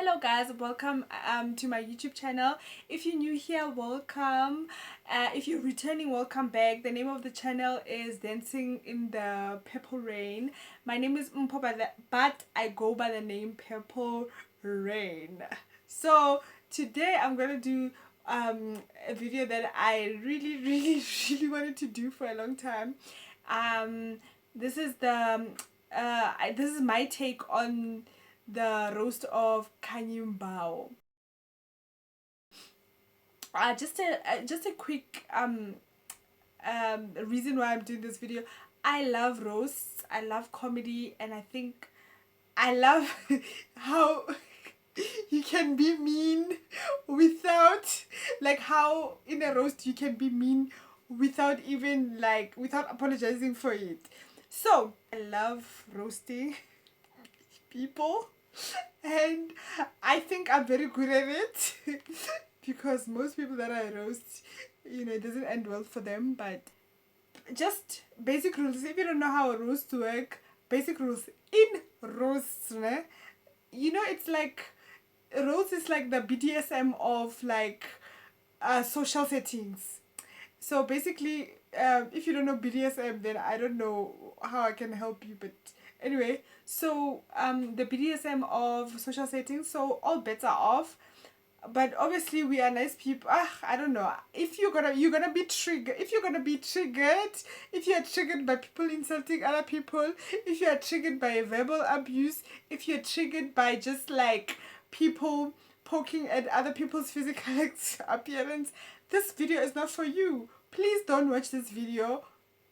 Hello guys, welcome to my YouTube channel. If you're new here, welcome. If you're returning, welcome back. The name of the channel is Dancing in the Purple Rain. My name is MphoPopps, but I go by the name Purple Rain. So today I'm gonna do a video that I really wanted to do for a long time. This is this is my take on the roast of Khanyi Mbau. Just a quick reason why I'm doing this video. I love roasts, I love comedy, and I think I love how you can be mean without, like, how in a roast you can be mean without even, like, without apologizing for it. So I love roasting people, and I think I'm very good at it because most people that I roast, it doesn't end well for them. But just basic rules, if you don't know how a roast work, basic rules in roasts, né? It's like roast is like the BDSM of, like, social settings. So basically, if you don't know BDSM, then I don't know how I can help you. But anyway, so the BDSM of social settings, so all bets are off. But obviously we are nice people. I don't know. If you're gonna be triggered, if you're triggered by people insulting other people, if you're triggered by verbal abuse, if you're triggered by just, like, people poking at other people's physical appearance, this video is not for you. Please don't watch this video.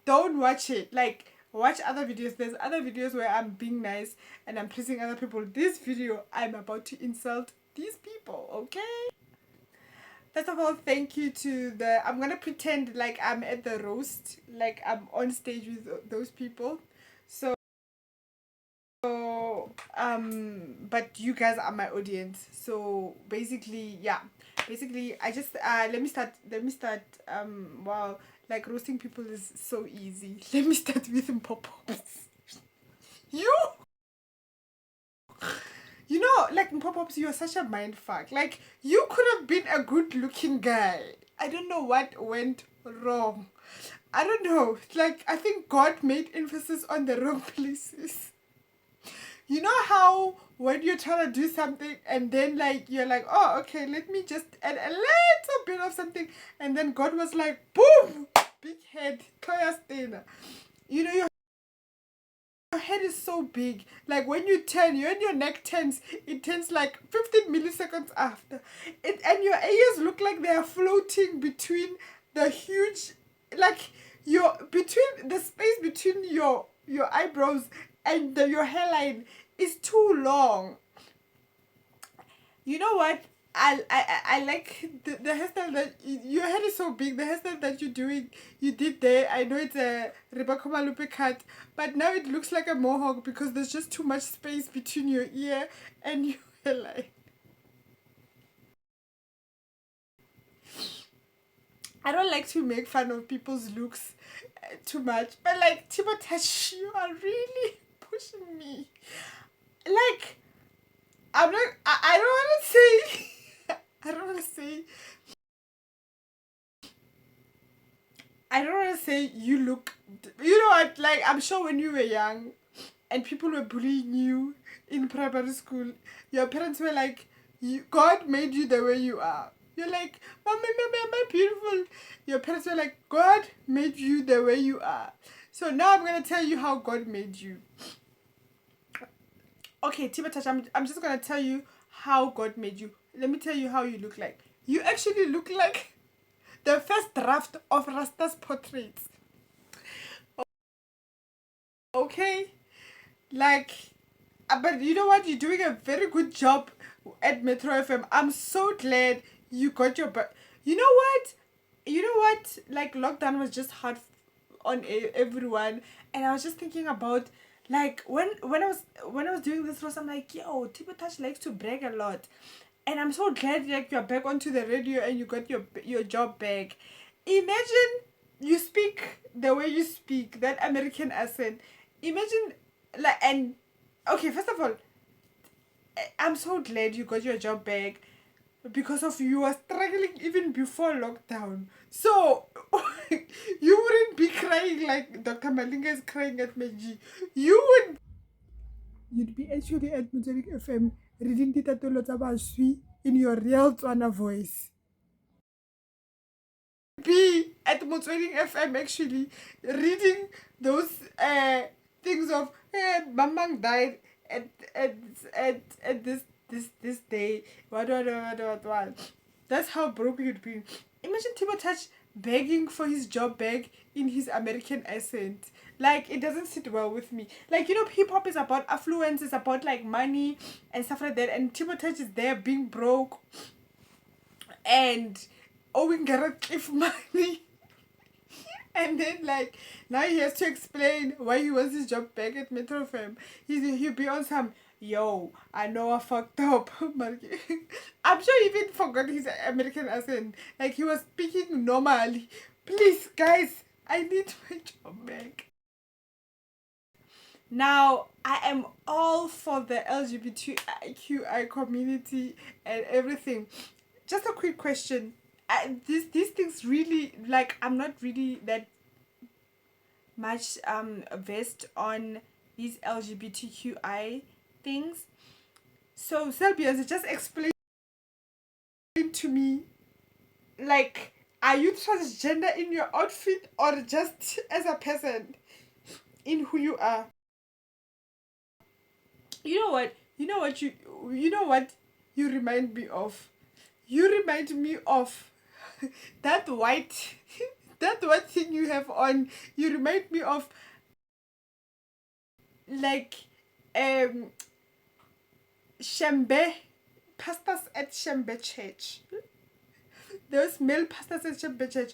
Don't watch it. Like, watch other videos. There's other videos where I'm being nice and I'm pleasing other people. This video, I'm about to insult these people, okay? First of all, thank you to I'm gonna pretend like I'm at the roast, like I'm on stage with those people. So but you guys are my audience. So basically, yeah, I just let me start wow, like, roasting people is so easy. Let me start with MphoPopps. Like, MphoPopps, you're such a mindfuck. Like, you could have been a good looking guy. I don't know what went wrong. I don't know. Like, I think God made emphasis on the wrong places. You know how when you're trying to do something and then, like, you're like, oh, okay, let me just add a little bit of something, and then God was like, boom, big head, Toya Steiner. Your head is so big. Like, when you turn, your neck turns, it turns like 15 milliseconds after it, and your ears look like they are floating between the huge, like, between the space between your eyebrows and your hairline is too long. You know what? I like the hairstyle that your head is so big. The hairstyle that you did there. I know it's a Rebecca Malupe cut, but now it looks like a mohawk because there's just too much space between your ear and your hairline. I don't like to make fun of people's looks too much, but, like, TphouPopps, you are really pushing me. Like, I'm not. I don't want to say. I don't want to say. I don't want to say you look. You know what? Like, I'm sure when you were young, and people were bullying you in primary school, your parents were like, God made you the way you are. You're like, Mommy, am I beautiful? Your parents were like, God made you the way you are. So now I'm gonna tell you how God made you. Okay, TphouPopps, I'm just gonna tell you how God made you. Let me tell you how you look like. You actually look like the first draft of Rasta's portraits. Okay? Like, but you know what? You're doing a very good job at Metro FM. I'm so glad you got your You know what? Like, lockdown was just hard on everyone, and I was just thinking about, like, when I was doing this roast, I'm like, yo, TphouPopps likes to brag a lot, and I'm so glad, like, you're back onto the radio and you got your job back. Imagine you speak the way you speak, that American accent. Imagine, like, and okay, first of all, I'm so glad you got your job back because of you were struggling even before lockdown. So you wouldn't be crying like Dr. Malinga is crying at Meji. You would. You'd be actually at Motsweding FM reading ditatolo tsa baswi in your real Tswana voice. Be at Motsweding FM actually reading those things of Mamang died at at at this day. What. That's how broke you'd be. Imagine Timo Touch begging for his job back in his American accent. Like, it doesn't sit well with me. Like, you know, hip hop is about affluence, it's about like money and stuff like that. And Timo Touch is there being broke and owing Garrett Cliff money. And then, like, now he has to explain why he wants his job back at Metro FM. He'll be on some, yo, I know I fucked up. I'm sure he even forgot his American accent. Like, he was speaking normally. Please, guys, I need my job back. Now, I am all for the LGBTQI community and everything. Just a quick question. These things really, like, I'm not really that much versed on these LGBTQI things. So Selbians, just explain to me, like, are you transgender in your outfit or just as a person in who you are? You know what? You know what you remind me of? You remind me of that white that white thing you have on. You remind me of like Shembe pastors at Shembe Church. Those male pastors at Shembe Church.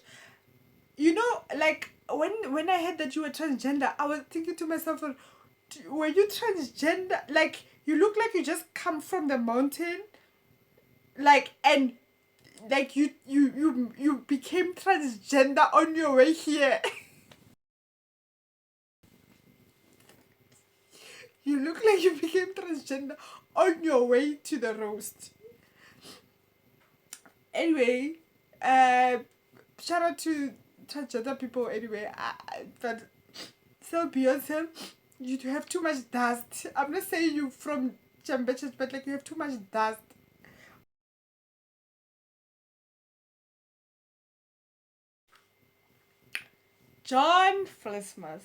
You know, like when I heard that you were transgender, I was thinking to myself, were you transgender? Like, you look like you just come from the mountain, like, and like you became transgender on your way here. You look like you became transgender on your way to the roast. Anyway, shout out to transgender people anyway. But still, Beyonce, you have too much dust. I'm not saying you from Chambechurch, but like, you have too much dust. John Flismus.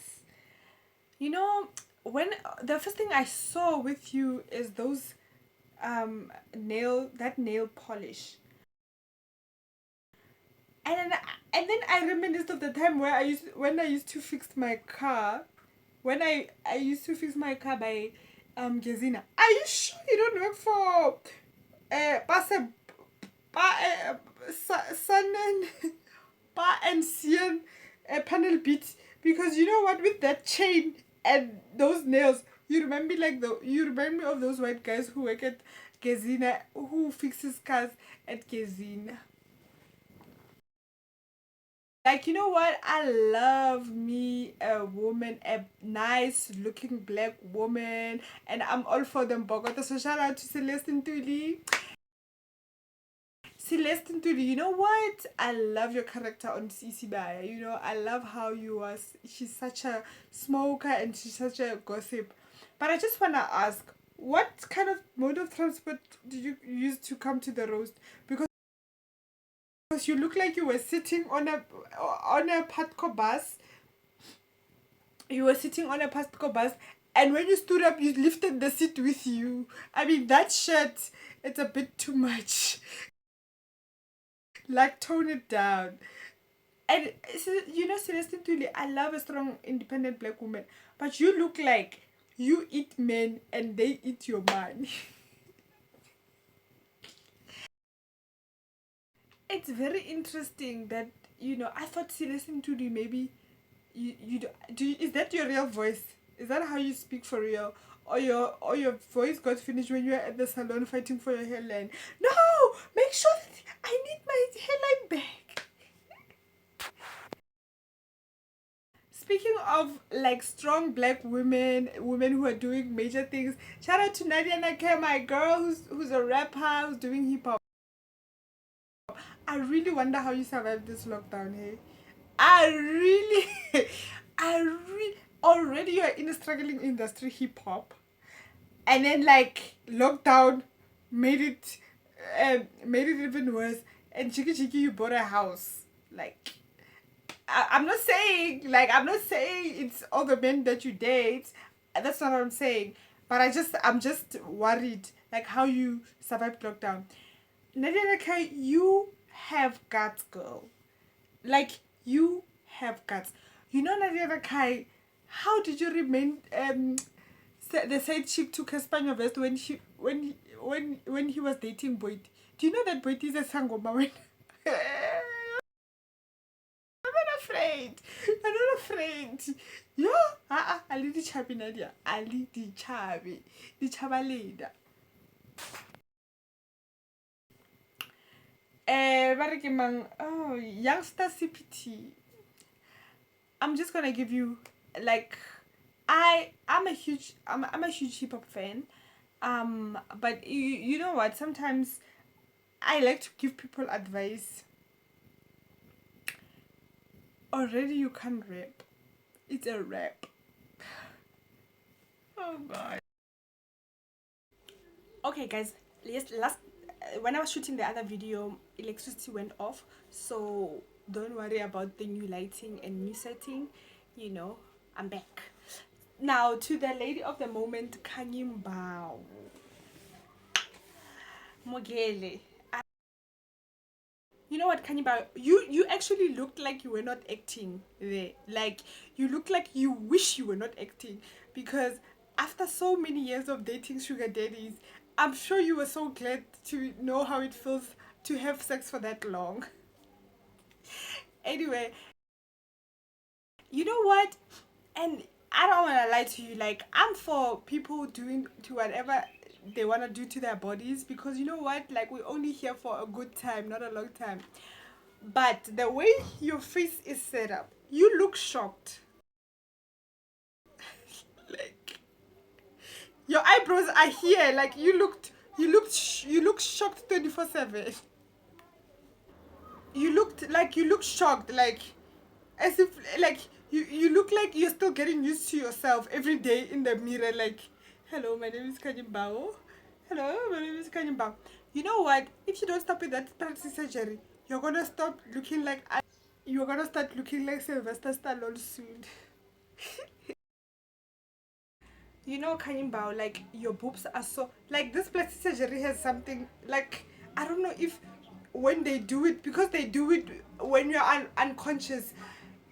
You know, when the first thing I saw with you is those nail polish. And then I reminisced of the time where when I used to fix my car. When I used to fix my car by Gezina. Are you sure you don't work for Pase Sun and Pa and Sian panel beat? Because you know what, with that chain and those nails, you remind me of those white guys who work at Gezina, who fixes cars at Gezina. Like, you know what? I love me a woman, a nice looking black woman, and I'm all for them. Bogota. So shout out to Celestine Tuli. Celestine Tuli, you know what? I love your character on CC Baya. You know, I love how she's such a smoker and she's such a gossip. But I just wanna ask, what kind of mode of transport did you use to come to the roast? Because you look like you were sitting on a Patco bus. You were sitting on a Patco bus, and when you stood up, you lifted the seat with you. I mean, that shirt, it's a bit too much. Like, tone it down. And you know, Celestine Tuli, I love a strong, independent black woman, but you look like you eat men and they eat your money. It's very interesting that, you know, I thought Celestine Tuli, maybe is that your real voice? Is that how you speak for real? Or your voice got finished when you were at the salon fighting for your hairline? No, make sure that I need my hairline back. speaking of like strong black women who are doing major things, shout out to Nadia Nakai, my girl who's a rapper, who's doing hip hop. I really wonder how you survived this lockdown, hey? I really, already you're in a struggling industry, hip hop, and then like lockdown made it, made it even worse. And Chiki Chiki, you bought a house. Like, I'm not saying it's all the men that you date. That's not what I'm saying. But I'm just worried, like how you survived lockdown. Nadia Nakai, you have guts, girl. Like, you have guts. You know, Nadia Nakai, how did you remain the side chick took her Spanish vest when he was dating Boyd? Do you know that Boyd is a sangoma when afraid. I'm not afraid. Yo, Ali di chabi Nadia. Ali di chabi. Di chabaleda. Oh, youngster CPT. I'm just gonna give you like I'm a huge hip hop fan. But you know what? Sometimes I like to give people advice. Already you can't rap. It's a rap. Oh god. Okay guys, last when I was shooting the other video, electricity went off, so don't worry about the new lighting and new setting. You know, I'm back. Now to the lady of the moment, Khanyi Mbau. Mogele. You know what, Khanyi Mbau? You actually looked like you were not acting there. Like, you look like you wish you were not acting, because after so many years of dating sugar daddies, I'm sure you were so glad to know how it feels to have sex for that long. Anyway, you know what? And I don't want to lie to you. Like, I'm for people doing to whatever they want to do to their bodies, because you know what? Like, we're only here for a good time, not a long time. But the way your face is set up, you look shocked. Like, your eyebrows are here. Like, you look shocked 24/7. You look shocked, like as if like you look like you're still getting used to yourself every day in the mirror. Like, hello, my name is Khanyi Mbau. Hello, my name is Khanyi Mbau. You know what? If you don't stop with that plastic surgery, you're gonna stop looking like you're gonna start looking like Sylvester Stallone soon. You know, Khanyi Mbau, like your boobs are so like this plastic surgery has something like I don't know if when they do it, because they do it when you're unconscious,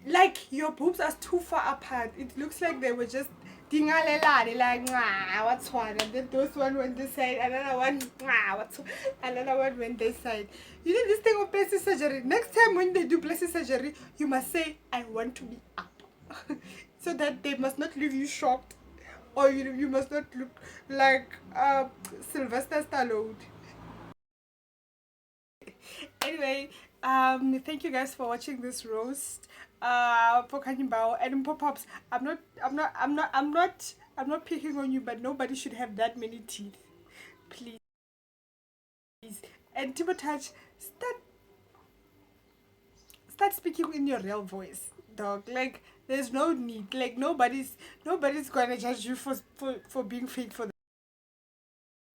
like your boobs are too far apart. It looks like they were just dingalelani, like what's one, and then those one went this side, another one what's another one went this side. You know this thing of plastic surgery. Next time when they do plastic surgery, you must say I want to be up, so that they must not leave you shocked, or you must not look like Sylvester Stallone. Anyway, thank you guys for watching this roast for Khanyi Mbau and MphoPopps. I'm not picking on you, but nobody should have that many teeth, please. And Timo Touch, start speaking in your real voice, dog. Like, there's no need. Like, nobody's gonna judge you for being fake for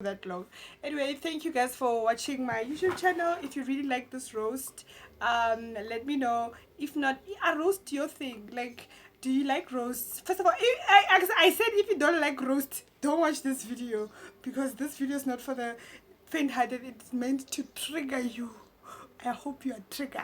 that long. Anyway, thank you guys for watching my YouTube channel. If you really like this roast, let me know. If not, a roast your thing. Like, do you like roasts? First of all, I said if you don't like roast, don't watch this video, because this video is not for the faint-hearted. It's meant to trigger you. I hope you are triggered.